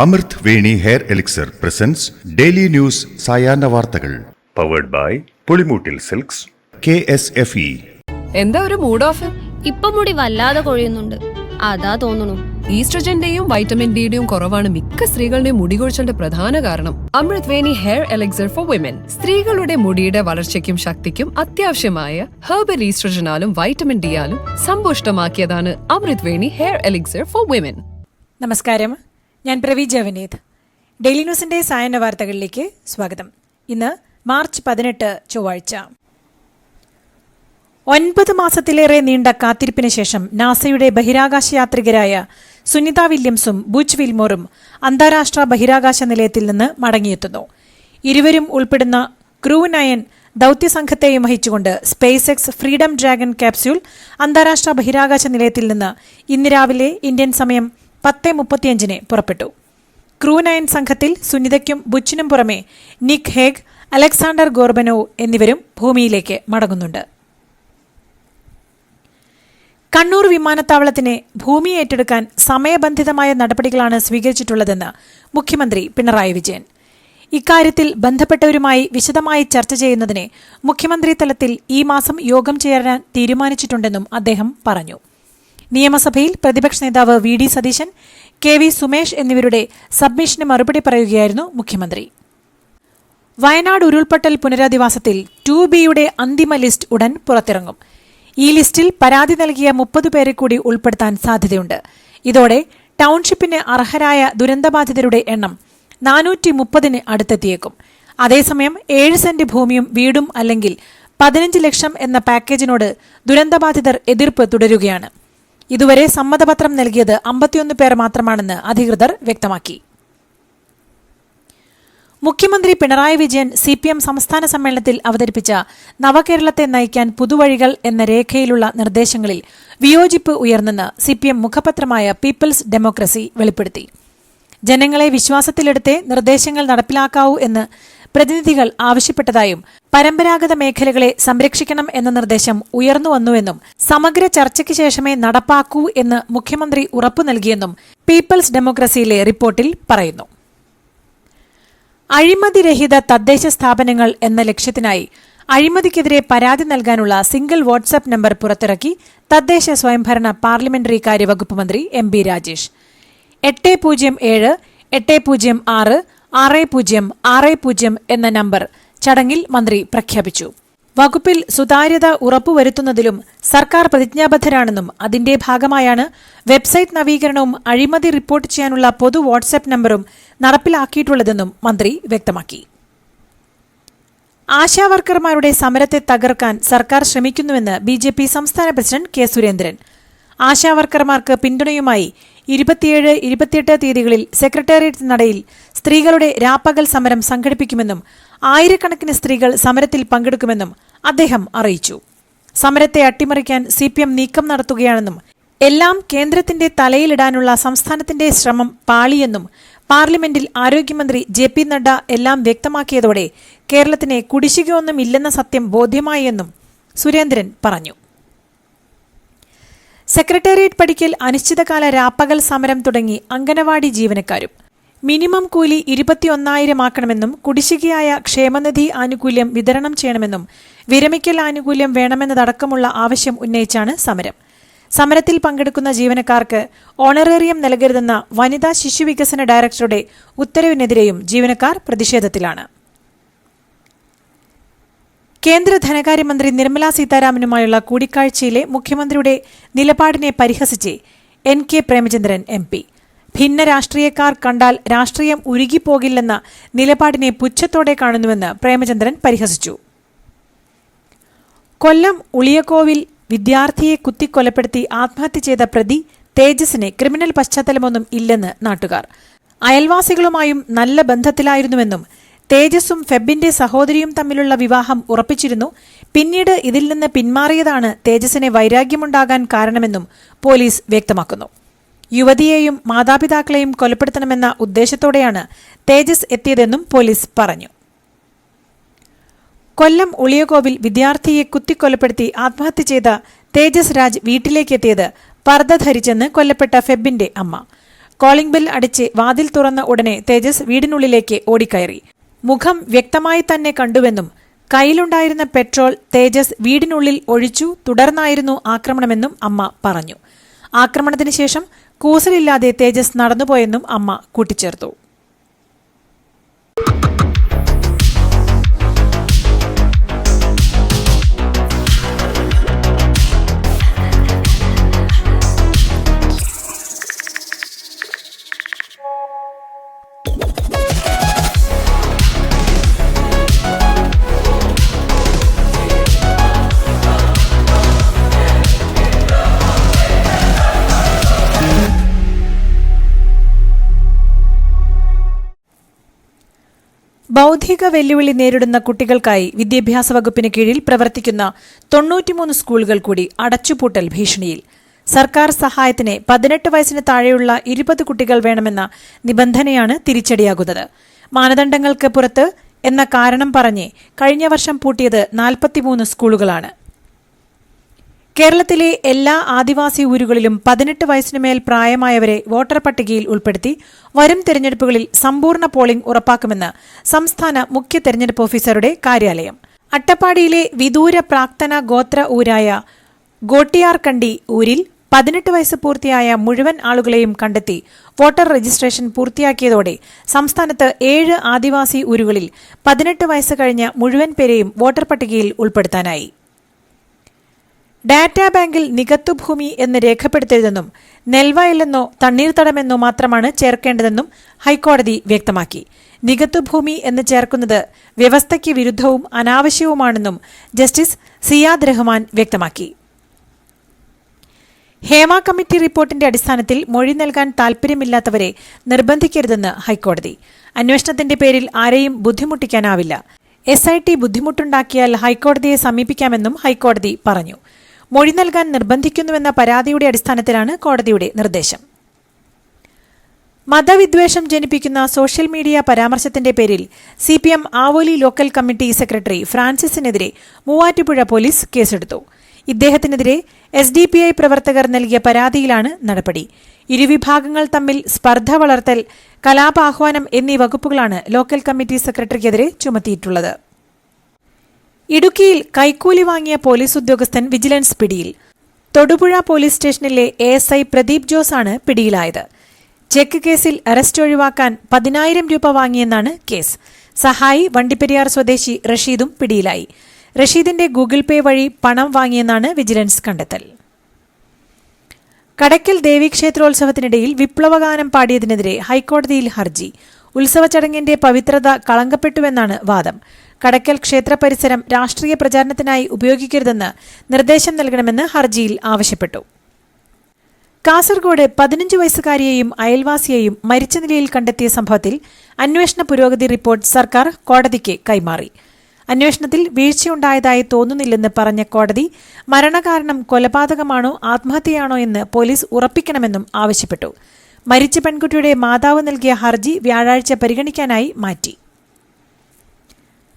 അമൃത് Veni hair elixir presents daily news സായാഹ്ന വാർത്തകൾ powered by Pulimoottil silks KSFE. എന്താ ഒരു മൂഡ് ഓഫ്? ഇപ്പൊ മുടി വല്ലാതെ കൊഴിയുന്നുണ്ട്, അതാ തോന്നുന്നു. ഈസ്ട്രജന്റെയും വൈറ്റമിൻ ഡിയുടെയും കുറവാണ് മിക്ക സ്ത്രീകളുടെയും മുടി കൊഴിച്ചലിന്റെ പ്രധാന കാരണം. അമൃത് Veni hair elixir for women സ്ത്രീകളുടെ മുടിയുടെ വളർച്ചയ്ക്കും ശക്തിക്കും അത്യാവശ്യമായ herbal ഈസ്ട്രജനാലും vitamin ഡിയാലും സമ്പുഷ്ടമാക്കിയതാണ് Amrit Veni hair elixir for women. നമസ്കാരം, ഞാൻ പ്രവി ജവനീത്. ഡെയിലി ന്യൂസിന്റെ സായാഹ്ന വാർത്തകളിലേക്ക് സ്വാഗതം. ഇന്ന് മാർച്ച് 18 ചൊവ്വാഴ്ച. 9 മാസത്തിലേറെ നീണ്ട കാത്തിരിപ്പിന് ശേഷം നാസയുടെ ബഹിരാകാശ യാത്രികരായ സുനിത വില്യംസും ബുച്ച് വിൽമോറും അന്താരാഷ്ട്ര ബഹിരാകാശ നിലയത്തിൽ നിന്ന് മടങ്ങിയെത്തുന്നു. ഇരുവരും ഉൾപ്പെടുന്ന ക്രൂ 9 ദൌത്യസംഘത്തെയും വഹിച്ചുകൊണ്ട് space X freedom dragon capsule അന്താരാഷ്ട്ര ബഹിരാകാശ നിലയത്തിൽ നിന്ന് ഇന്ന് രാവിലെ ഇന്ത്യൻ സമയം 10:35 പുറപ്പെട്ടു. ക്രൂ 9 സംഘത്തിൽ സുനിതയ്ക്കും ബുച്ചിനും പുറമെ നിക് ഹേഗ്, അലക്സാണ്ടർ ഗോർബനോവ് എന്നിവരും ഭൂമിയിലേക്ക് മടങ്ങുന്നുണ്ട്. കണ്ണൂർ വിമാനത്താവളത്തിന് ഭൂമി ഏറ്റെടുക്കാൻ സമയബന്ധിതമായ നടപടികളാണ് സ്വീകരിച്ചിട്ടുള്ളതെന്ന് മുഖ്യമന്ത്രി പിണറായി വിജയൻ. ഇക്കാര്യത്തിൽ ബന്ധപ്പെട്ടവരുമായി വിശദമായി ചർച്ച ചെയ്യുന്നതിന് മുഖ്യമന്ത്രി തലത്തിൽ ഈ മാസം യോഗം ചേരാൻ തീരുമാനിച്ചിട്ടുണ്ടെന്നും അദ്ദേഹം പറഞ്ഞു. നിയമസഭയിൽ പ്രതിപക്ഷ നേതാവ് VD സതീശൻ, KV സുമേഷ് എന്നിവരുടെ സബ്മിഷന് മറുപടി പറയുകയായിരുന്നു മുഖ്യമന്ത്രി. വയനാട് ഉരുൾപൊട്ടൽ പുനരധിവാസത്തിൽ 2Bയുടെ അന്തിമ ലിസ്റ്റ് ഉടൻ പുറത്തിറങ്ങും. ഈ ലിസ്റ്റിൽ പരാതി നൽകിയ 30 പേരെ കൂടി ഉൾപ്പെടുത്താൻ സാധ്യതയുണ്ട്. ഇതോടെ ടൌൺഷിപ്പിന് അർഹരായ ദുരന്തബാധിതരുടെ എണ്ണം 430 അടുത്തെത്തിയേക്കും. അതേസമയം 7 സെന്റ് ഭൂമിയും വീടും അല്ലെങ്കിൽ 15 ലക്ഷം എന്ന പാക്കേജിനോട് ദുരന്തബാധിതർ എതിർപ്പ് തുടരുകയാണ്. ഇതുവരെ സമ്മതപത്രം നൽകിയത് 51 പേർ മാത്രമാണെന്ന് അധികൃതർ വ്യക്തമാക്കി. മുഖ്യമന്ത്രി പിണറായി വിജയൻ CPM സംസ്ഥാന സമ്മേളനത്തിൽ അവതരിപ്പിച്ച നവകേരളത്തെ നയിക്കാൻ പുതുവഴികൾ എന്ന രേഖയിലുള്ള നിർദ്ദേശങ്ങളിൽ വിയോജിപ്പ് ഉയർന്നെന്ന് CPM മുഖപത്രമായ പീപ്പിൾസ് ഡെമോക്രസി വെളിപ്പെടുത്തി. ജനങ്ങളെ വിശ്വാസത്തിലെടുത്തേ നിർദ്ദേശങ്ങൾ നടപ്പിലാക്കാവൂ എന്ന് പ്രതിനിധികൾ ആവശ്യപ്പെട്ടതായും പരമ്പരാഗത മേഖലകളെ സംരക്ഷിക്കണം എന്ന നിർദ്ദേശം ഉയർന്നുവന്നുവെന്നും സമഗ്ര ചർച്ചയ്ക്ക് ശേഷമേ നടപ്പാക്കൂ എന്ന് മുഖ്യമന്ത്രി ഉറപ്പു നൽകിയെന്നും പീപ്പിൾസ് ഡെമോക്രസിയിലെ റിപ്പോർട്ടിൽ പറയുന്നു. അഴിമതിരഹിത തദ്ദേശ സ്ഥാപനങ്ങൾ എന്ന ലക്ഷ്യത്തിനായി അഴിമതിക്കെതിരെ പരാതി നൽകാനുള്ള സിംഗിൾ വാട്സ്ആപ്പ് നമ്പർ പുറത്തിറക്കി തദ്ദേശ സ്വയംഭരണ പാർലമെന്ററി കാര്യ വകുപ്പ് മന്ത്രി MB രാജേഷ്. 807 806 6060 എന്ന നമ്പർ ചടങ്ങിൽ മന്ത്രി പ്രഖ്യാപിച്ചു. വകുപ്പിൽ സുതാര്യത ഉറപ്പുവരുത്തുന്നതിലും സർക്കാർ പ്രതിജ്ഞാബദ്ധരാണെന്നും അതിന്റെ ഭാഗമായാണ് വെബ്സൈറ്റ് നവീകരണവും അഴിമതി റിപ്പോർട്ട് ചെയ്യാനുള്ള പൊതു വാട്സ്ആപ്പ് നമ്പറും നടപ്പിലാക്കിയിട്ടുള്ളതെന്നും മന്ത്രി വ്യക്തമാക്കി. ആശാവർക്കർമാരുടെ സമരത്തെ തകർക്കാൻ സർക്കാർ ശ്രമിക്കുന്നുവെന്ന് BJP സംസ്ഥാന പ്രസിഡന്റ് K സുരേന്ദ്രൻ. ആശാവർക്കർമാർക്ക് പിന്തുണയുമായി 27, 28 തീയതികളിൽ സെക്രട്ടേറിയറ്റ് നടയിൽ സ്ത്രീകളുടെ രാപ്പകൽ സമരം സംഘടിപ്പിക്കുമെന്നും ആയിരക്കണക്കിന് സ്ത്രീകൾ സമരത്തിൽ പങ്കെടുക്കുമെന്നും അദ്ദേഹം അറിയിച്ചു. സമരത്തെ അട്ടിമറിക്കാൻ CPM നീക്കം നടത്തുകയാണെന്നും എല്ലാം കേന്ദ്രത്തിന്റെ തലയിലിടാനുള്ള സംസ്ഥാനത്തിന്റെ ശ്രമം പാളിയെന്നും പാർലമെന്റിൽ ആരോഗ്യമന്ത്രി JP നഡ്ഡ എല്ലാം വ്യക്തമാക്കിയതോടെ കേരളത്തിന് കുടിശ്ശികയൊന്നും ഇല്ലെന്ന സത്യം ബോധ്യമായി എന്നും സുരേന്ദ്രൻ പറഞ്ഞു. സെക്രട്ടേറിയറ്റ് പടിക്കൽ അനിശ്ചിതകാല രാപ്പകൽ സമരം തുടങ്ങി അംഗനവാടി ജീവനക്കാരും. മിനിമം കൂലി 21,000 ആക്കണമെന്നും കുടിശ്ശികയായ ക്ഷേമനിധി ആനുകൂല്യം വിതരണം ചെയ്യണമെന്നും വിരമിക്കൽ ആനുകൂല്യം വേണമെന്നതടക്കമുള്ള ആവശ്യം ഉന്നയിച്ചാണ് സമരം. സമരത്തിൽ പങ്കെടുക്കുന്ന ജീവനക്കാർക്ക് ഓണറേറിയം നൽകരുതെന്ന വനിതാ ശിശുവികസന ഡയറക്ടറുടെ ഉത്തരവിനെതിരെയും ജീവനക്കാർ പ്രതിഷേധത്തിലാണ്. കേന്ദ്ര ധനകാര്യമന്ത്രി നിർമ്മല സീതാരാമനുമായുള്ള കൂടിക്കാഴ്ചയിലെ മുഖ്യമന്ത്രിയുടെ നിലപാടിനെ പരിഹസിച്ച് NK പ്രേമചന്ദ്രൻ MP. ഭിന്ന രാഷ്ട്രീയക്കാർ കണ്ടാൽ രാഷ്ട്രീയം ഉരുകിപ്പോകില്ലെന്ന നിലപാടിനെ പുച്ഛത്തോടെ കാണുന്നുവെന്ന് പ്രേമചന്ദ്രൻ പരിഹസിച്ചു. കൊല്ലം ഉളിയക്കോവിൽ വിദ്യാർത്ഥിയെ കുത്തിക്കൊലപ്പെടുത്തി ആത്മഹത്യ ചെയ്ത പ്രതി തേജസിന് ക്രിമിനൽ പശ്ചാത്തലമൊന്നും ഇല്ലെന്ന് നാട്ടുകാർ. അയൽവാസികളുമായും നല്ല ബന്ധത്തിലായിരുന്നുവെന്നും തേജസും ഫെബിന്റെ സഹോദരിയും തമ്മിലുള്ള വിവാഹം ഉറപ്പിച്ചിരുന്നു. പിന്നീട് ഇതിൽ നിന്ന് പിന്മാറിയതാണ് തേജസിന് വൈരാഗ്യമുണ്ടാകാൻ കാരണമെന്നും പോലീസ് വ്യക്തമാക്കുന്നു. യുവതിയെയും മാതാപിതാക്കളെയും കൊലപ്പെടുത്തണമെന്ന ഉദ്ദേശത്തോടെയാണ് തേജസ് എത്തിയതെന്നും പോലീസ് പറഞ്ഞു. കൊല്ലം ഉളിയകോവിൽ വിദ്യാർത്ഥിയെ കുത്തിക്കൊലപ്പെടുത്തി ആത്മഹത്യ ചെയ്ത തേജസ് രാജ് വീട്ടിലേക്കെത്തിയത് പർദ്ദ ധരിച്ചെന്ന് കൊല്ലപ്പെട്ട ഫെബിന്റെ അമ്മ. കോളിംഗ് ബെൽ അടിച്ച് വാതിൽ തുറന്ന ഉടനെ തേജസ് വീടിനുള്ളിലേക്ക് ഓടിക്കയറി. മുഖം വ്യക്തമായി തന്നെ കണ്ടുവെന്നും കയ്യിലുണ്ടായിരുന്ന പെട്രോൾ തേജസ് വീടിനുള്ളിൽ ഒഴിച്ചു, തുടർന്നായിരുന്നു ആക്രമണമെന്നും അമ്മ പറഞ്ഞു. ആക്രമണത്തിന് ശേഷം കൂസലില്ലാതെ തേജസ് നടന്നുപോയെന്നും അമ്മ കൂട്ടിച്ചേർത്തു. ബൗദ്ധിക വെല്ലുവിളി നേരിടുന്ന കുട്ടികൾക്കായി വിദ്യാഭ്യാസ വകുപ്പിന് കീഴിൽ പ്രവർത്തിക്കുന്ന 93 സ്കൂളുകൾ കൂടി അടച്ചുപൂട്ടൽ ഭീഷണിയിൽ. സർക്കാർ സഹായത്തിന് 18 വയസ്സിന് താഴെയുള്ള 20 കുട്ടികൾ വേണമെന്ന നിബന്ധനയാണ് തിരിച്ചടിയാകുന്നത്. മാനദണ്ഡങ്ങൾക്ക് പുറത്ത് എന്ന കാരണം പറഞ്ഞ് കഴിഞ്ഞ വർഷം പൂട്ടിയത് 43 സ്കൂളുകളാണ്. കേരളത്തിലെ എല്ലാ ആദിവാസി ഊരുകളിലും 18 വയസ്സിനുമേൽ പ്രായമായവരെ വോട്ടർ പട്ടികയിൽ ഉൾപ്പെടുത്തി വരും തെരഞ്ഞെടുപ്പുകളിൽ സമ്പൂർണ്ണ പോളിംഗ് ഉറപ്പാക്കുമെന്ന് സംസ്ഥാന മുഖ്യ തെരഞ്ഞെടുപ്പ് ഓഫീസറുടെ കാര്യാലയം. അട്ടപ്പാടിയിലെ വിദൂര പ്രാക്തന ഗോത്ര ഊരായ ഗോട്ടിയാർകണ്ടി ഊരിൽ 18 വയസ്സ് പൂർത്തിയായ മുഴുവൻ ആളുകളെയും കണ്ടെത്തി വോട്ടർ രജിസ്ട്രേഷൻ പൂർത്തിയാക്കിയതോടെ സംസ്ഥാനത്ത് 7 ആദിവാസി ഊരുകളിൽ 18 വയസ്സ് കഴിഞ്ഞ മുഴുവൻ പേരെയും വോട്ടർ പട്ടികയിൽ ഉൾപ്പെടുത്താനായി. ഡാറ്റാ ബാങ്കിൽ നികത്തുഭൂമി എന്ന് രേഖപ്പെടുത്തരുതെന്നും നെൽവയലെന്നോ തണ്ണീർത്തടമെന്നോ മാത്രമാണ് ചേർക്കേണ്ടതെന്നും ഹൈക്കോടതി വ്യക്തമാക്കി. നികത്തുഭൂമി എന്ന് ചേർക്കുന്നത് വ്യവസ്ഥയ്ക്ക് വിരുദ്ധവും അനാവശ്യവുമാണെന്നും ജസ്റ്റിസ് സിയാദ് റഹ്മാൻ വ്യക്തമാക്കി. ഹേമ കമ്മിറ്റി റിപ്പോർട്ടിന്റെ അടിസ്ഥാനത്തിൽ മൊഴി നൽകാൻ താൽപര്യമില്ലാത്തവരെ നിർബന്ധിക്കരുതെന്ന് ഹൈക്കോടതി. അന്വേഷണത്തിന്റെ പേരിൽ ആരെയും ബുദ്ധിമുട്ടിക്കാനാവില്ല. SIT ബുദ്ധിമുട്ടുണ്ടാക്കിയാൽ ഹൈക്കോടതിയെ സമീപിക്കാമെന്നും ഹൈക്കോടതി പറഞ്ഞു. മൊഴി നൽകാൻ നിർബന്ധിക്കുന്നുവെന്ന പരാതിയുടെ അടിസ്ഥാനത്തിലാണ് കോടതിയുടെ നിർദ്ദേശം. മതവിദ്വേഷം ജനിപ്പിക്കുന്ന സോഷ്യൽ മീഡിയ പരാമർശത്തിന്റെ പേരിൽ CPM Avoli local committee secretary ഫ്രാൻസിസിനെതിരെ മൂവാറ്റുപുഴ പോലീസ് കേസെടുത്തു. ഇദ്ദേഹത്തിനെതിരെ SDPI പ്രവർത്തകർ നൽകിയ പരാതിയിലാണ് നടപടി. ഇരുവിഭാഗങ്ങൾ തമ്മിൽ സ്പർദ്ധ വളർത്തൽ, കലാപാഹ്വാനം എന്നീ വകുപ്പുകളാണ് ലോക്കൽ കമ്മിറ്റി സെക്രട്ടറിക്കെതിരെ ചുമത്തിയിട്ടുള്ളത്. ഇടുക്കിയിൽ കൈക്കൂലി വാങ്ങിയ പോലീസ് ഉദ്യോഗസ്ഥൻ വിജിലൻസ് പിടിയിൽ. തൊടുപുഴ പോലീസ് സ്റ്റേഷനിലെ ASI പ്രദീപ് ജോസാണ് പിടിയിലായത്. ചെക്ക് കേസിൽ അറസ്റ്റ് ഒഴിവാക്കാൻ 10,000 രൂപ വാങ്ങിയെന്നാണ് കേസ്. സഹായി വണ്ടിപ്പെരിയാർ സ്വദേശി റഷീദും പിടിയിലായി. റഷീദിന്റെ ഗൂഗിൾ പേ വഴി പണം വാങ്ങിയെന്നാണ് വിജിലൻസ് കണ്ടെത്തൽ. കടയ്ക്കൽ ദേവീക്ഷേത്രോത്സവത്തിനിടയിൽ വിപ്ലവഗാനം പാടിയതിനെതിരെ ഹൈക്കോടതിയിൽ ഹർജി. ഉത്സവ ചടങ്ങിന്റെ പവിത്രത കളങ്കപ്പെട്ടുവെന്നാണ് വാദം. കടയ്ക്കൽ ക്ഷേത്ര പരിസരം രാഷ്ട്രീയ പ്രചാരണത്തിനായി ഉപയോഗിക്കരുതെന്ന് നിർദ്ദേശം നൽകണമെന്ന് ഹർജിയിൽ ആവശ്യപ്പെട്ടു. കാസർഗോഡ് 15 വയസ്സുകാരിയെയും അയൽവാസിയെയും മരിച്ച നിലയിൽ കണ്ടെത്തിയ സംഭവത്തിൽ അന്വേഷണ പുരോഗതി റിപ്പോർട്ട് സർക്കാർ കോടതിക്ക് കൈമാറി. അന്വേഷണത്തിൽ വീഴ്ചയുണ്ടായതായി തോന്നുന്നില്ലെന്ന് പറഞ്ഞ കോടതി മരണകാരണം കൊലപാതകമാണോ ആത്മഹത്യയാണോ എന്ന് പോലീസ് ഉറപ്പിക്കണമെന്നും ആവശ്യപ്പെട്ടു. മരിച്ച പെൺകുട്ടിയുടെ മാതാവ് നൽകിയ ഹർജി വ്യാഴാഴ്ച പരിഗണിക്കാനായി മാറ്റി.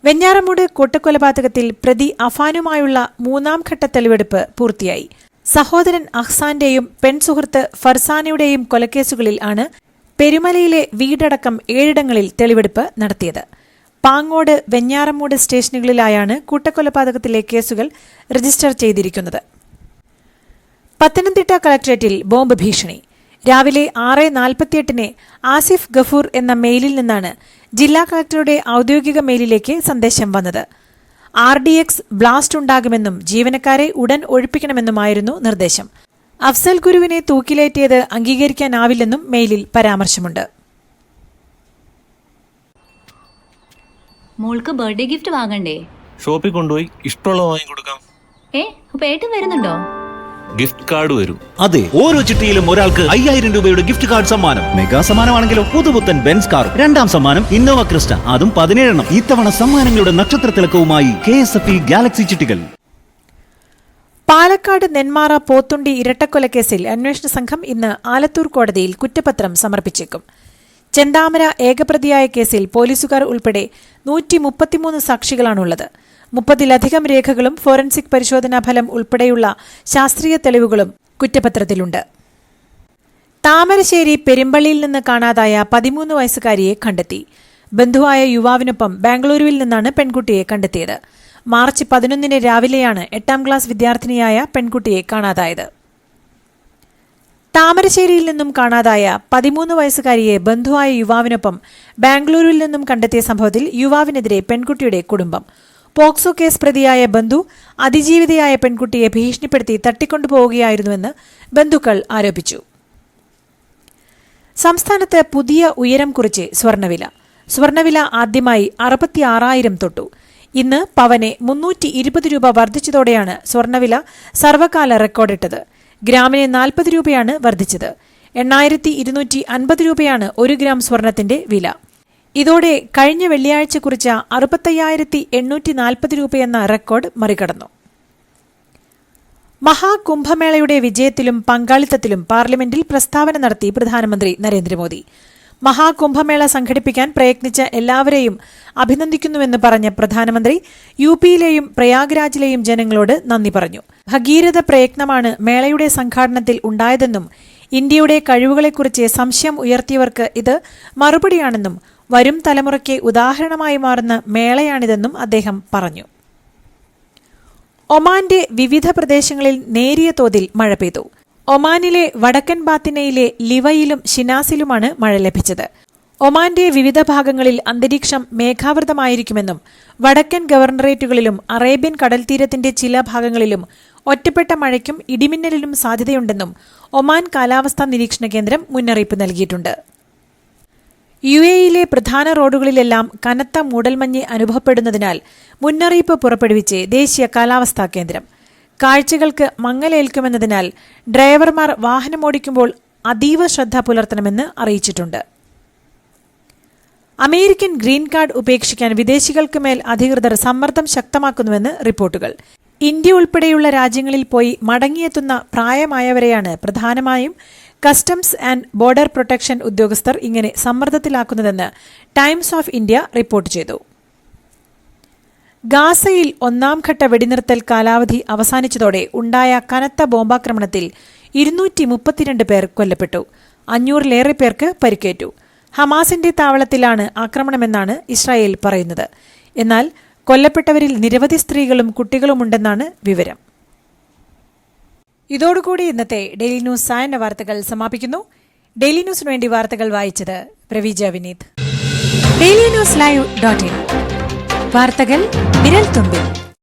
വെഞ്ഞാറമൂട് കൂട്ടക്കൊലപാതകത്തിൽ പ്രതി അഫാനുമായുള്ള 3ാം ഘട്ട തെളിവെടുപ്പ് പൂർത്തിയായി. സഹോദരൻ അഹ്സാന്റെയും പെൺസുഹൃത്ത് ഫർസാനയുടെയും കൊലക്കേസുകളിൽ ആണ് പെരുമലയിലെ വീടടക്കം 7ഇടങ്ങളിൽ തെളിവെടുപ്പ് നടത്തിയത്. പാങ്ങോട്, വെഞ്ഞാറമൂട് സ്റ്റേഷനുകളിലായാണ് കൂട്ടക്കൊലപാതകത്തിലെ കേസുകൾ രജിസ്റ്റർ ചെയ്തിരിക്കുന്നത്. പത്തനംതിട്ട കളക്ടറേറ്റിൽ ബോംബ് ഭീഷണി. രാവിലെ 6:48 ആസിഫ് ഗഫൂർ എന്ന മെയിലിൽ നിന്നാണ് ജില്ലാ കളക്ടറുടെ ഔദ്യോഗിക മെയിലിലേക്ക് സന്ദേശം വന്നത്. RDX ബ്ലാസ്റ്റ് ഉണ്ടാകുമെന്നും ജീവനക്കാരെ ഉടൻ ഒഴിപ്പിക്കണമെന്നുമായിരുന്നു നിർദ്ദേശം. അഫ്സൽ ഗുരുവിനെ തൂക്കിലേറ്റിയത് അംഗീകരിക്കാനാവില്ലെന്നും മെയിലിൽ പരാമർശമുണ്ട്. മോൾക്ക് ബർത്ത്ഡേ ഗിഫ്റ്റ് വാങ്ങണ്ടേ? ഷോപ്പിൽ കൊണ്ടുപോയി ഇഷ്ടമുള്ള വാങ്ങിക്കൊടുക്കാം. അപ്പൊ ഏട്ടൻ വരുന്നുണ്ടോ? ഗിഫ്റ്റ് കാർഡ് വരും. അതെ, ഓരോ ചിട്ടിയിലും ഒരാൾക്ക് 5000 രൂപയുടെ ഗിഫ്റ്റ് കാർഡ് സമ്മാനം. മെഗാ സമ്മാനമാണെങ്കിലോ പുതുപുത്തൻ ബെൻസ് കാർ. 2ാം സമ്മാനം ഇന്നോവ ക്രിസ്റ്റ, അതും 17 ഇത്തവണ സമ്മാനങ്ങളുടെ നക്ഷത്രത്തിലക്കവുമായി KSFE ഗാലക്സി ചിട്ടികൾ. പാലക്കാട് നെന്മാറ പോത്തുണ്ടി ഇരട്ടക്കൊലക്കേസിൽ അന്വേഷണ സംഘം ഇന്ന് ആലത്തൂർ കോടതിയിൽ കുറ്റപത്രം സമർപ്പിച്ചേക്കും. ചെന്താമര ഏകപ്രതിയായ കേസിൽ പോലീസുകാർ ഉൾപ്പെടെ 133 സാക്ഷികളാണുള്ളത്. 30-ലധികം രേഖകളും ഫോറൻസിക് പരിശോധനാ ഫലം ഉൾപ്പെടെയുള്ള ശാസ്ത്രീയ തെളിവുകളും കുറ്റപത്രത്തിലുണ്ട്. താമരശ്ശേരി പെരുമ്പള്ളിയിൽ നിന്ന് കാണാതായ 13 വയസ്സുകാരിയെ കണ്ടെത്തി. ബന്ധുവായ യുവാവിനൊപ്പം ബാംഗ്ലൂരുവിൽ നിന്നാണ് പെൺകുട്ടിയെ കണ്ടെത്തിയത്. മാർച്ച് 11 രാവിലെയാണ് 8ാം ക്ലാസ് വിദ്യാർത്ഥിനിയായ പെൺകുട്ടിയെ കാണാതായത്. താമരശ്ശേരിയിൽ നിന്നും കാണാതായ 13 വയസ്സുകാരിയെ ബന്ധുവായ യുവാവിനൊപ്പം ബാംഗ്ലൂരുവിൽ നിന്നും കണ്ടെത്തിയ സംഭവത്തിൽ യുവാവിനെതിരെ പെൺകുട്ടിയുടെ കുടുംബം പോക്സോ കേസ് പ്രതിയായ ബന്ധു അതിജീവിതയായ പെൺകുട്ടിയെ ഭീഷണിപ്പെടുത്തി തട്ടിക്കൊണ്ടുപോവുകയായിരുന്നുവെന്ന് ബന്ധുക്കൾ ആരോപിച്ചു. സംസ്ഥാനത്ത് പുതിയ ഉയരം കുറിച്ച് സ്വർണ്ണവില ആദ്യമായി 66,000 തൊട്ടു. ഇന്ന് പവനെ 320 രൂപ വർദ്ധിച്ചതോടെയാണ് സ്വർണ്ണവില സർവകാല റെക്കോർഡിട്ടത്. ഗ്രാമിന് 40 രൂപയാണ് വർദ്ധിച്ചത്. 8,250 രൂപയാണ് 1 ഗ്രാം സ്വർണത്തിന്റെ വില. ഇതോടെ കഴിഞ്ഞ വെള്ളിയാഴ്ച കുറിച്ച 65,840 രൂപയെന്ന റെക്കോർഡ് മറികടന്നു. മഹാകുംഭമേളയുടെ വിജയത്തിലും പങ്കാളിത്തത്തിലും പാർലമെന്റിൽ പ്രസ്താവന നടത്തി പ്രധാനമന്ത്രി നരേന്ദ്രമോദി. മഹാകുംഭമേള സംഘടിപ്പിക്കാൻ പ്രയത്നിച്ച എല്ലാവരെയും അഭിനന്ദിക്കുന്നുവെന്ന് പറഞ്ഞ പ്രധാനമന്ത്രി യുപിയിലെയും പ്രയാഗ്രാജിലെയും ജനങ്ങളോട് നന്ദി പറഞ്ഞു. ഭഗീരഥ പ്രയത്നമാണ് മേളയുടെ സംഘാടനത്തിൽ ഉണ്ടായതെന്നും ഇന്ത്യയുടെ കഴിവുകളെക്കുറിച്ച് സംശയം ഉയർത്തിയവർക്ക് ഇത് മറുപടിയാണെന്നും വരും തലമുറയ്ക്ക് ഉദാഹരണമായി മാറുന്ന മേളയാണിതെന്നും അദ്ദേഹം പറഞ്ഞു. ഒമാന്റെ വിവിധ പ്രദേശങ്ങളിൽ നേരിയ തോതിൽ മഴ പെയ്തു. ഒമാനിലെ വടക്കൻ ബാത്തിനയിലെ ലിവയിലും ഷിനാസിലുമാണ് മഴ ലഭിച്ചത്. ഒമാന്റെ വിവിധ ഭാഗങ്ങളിൽ അന്തരീക്ഷം മേഘാവൃതമായിരിക്കുമെന്നും വടക്കൻ ഗവർണറേറ്റുകളിലും അറേബ്യൻ കടൽത്തീരത്തിന്റെ ചില ഭാഗങ്ങളിലും ഒറ്റപ്പെട്ട മഴയ്ക്കും ഇടിമിന്നലിനും സാധ്യതയുണ്ടെന്നും ഒമാൻ കാലാവസ്ഥാ നിരീക്ഷണ കേന്ദ്രം മുന്നറിയിപ്പ് നൽകിയിട്ടുണ്ട്. യുഎഇയിലെ പ്രധാന റോഡുകളിലെല്ലാം കനത്ത മൂടൽമഞ്ഞ് അനുഭവപ്പെടുന്നതിനാൽ മുന്നറിയിപ്പ് പുറപ്പെടുവിച്ച് ദേശീയ കാലാവസ്ഥാ കേന്ദ്രം. കാഴ്ചകൾക്ക് മങ്ങലേൽക്കുമെന്നതിനാൽ ഡ്രൈവർമാർ വാഹനമോടിക്കുമ്പോൾ അതീവ ശ്രദ്ധ പുലർത്തണമെന്ന് അറിയിച്ചിട്ടുണ്ട്. അമേരിക്കൻ ഗ്രീൻ കാർഡ് ഉപേക്ഷിക്കാൻ വിദേശികൾക്ക് മേൽ അധികൃതർ സമ്മർദ്ദം ശക്തമാക്കുന്നുവെന്ന് റിപ്പോർട്ടുകൾ. ഇന്ത്യ ഉൾപ്പെടെയുള്ള രാജ്യങ്ങളിൽ പോയി മടങ്ങിയെത്തുന്ന പ്രായമായവരെയാണ് പ്രധാനമായും കസ്റ്റംസ് ആൻഡ് ബോർഡർ പ്രൊട്ടക്ഷൻ ഉദ്യോഗസ്ഥർ ഇങ്ങനെ സമ്മർദ്ദത്തിലാക്കുന്നതെന്ന് ടൈംസ് ഓഫ് ഇന്ത്യ റിപ്പോർട്ട് ചെയ്തു. ഗാസയിൽ 1ാം ഘട്ട വെടിനിർത്തൽ കാലാവധി അവസാനിച്ചതോടെ ഉണ്ടായ കനത്ത ബോംബാക്രമണത്തിൽ 232 പേർ കൊല്ലപ്പെട്ടു. 500-ലേറെ പേർക്ക് പരിക്കേറ്റു. ഹമാസിന്റെ താവളത്തിലാണ് ആക്രമണമെന്നാണ് ഇസ്രായേൽ പറയുന്നത്. എന്നാൽ കൊല്ലപ്പെട്ടവരിൽ നിരവധി സ്ത്രീകളും കുട്ടികളുമുണ്ടെന്നാണ് വിവരം. ഇതോടുകൂടി ഇന്നത്തെ ഡെയിലി ന്യൂസ് സായന്ന വാർത്തകൾ സമാപിക്കുന്നു. ഡെയിലി ന്യൂസിനു വേണ്ടി വാർത്തകൾ വായിച്ചത് പ്രവീജ വിനീത്. DailyNewsLive.in വാർത്തകൾ വിരൽ തുമ്പിൽ.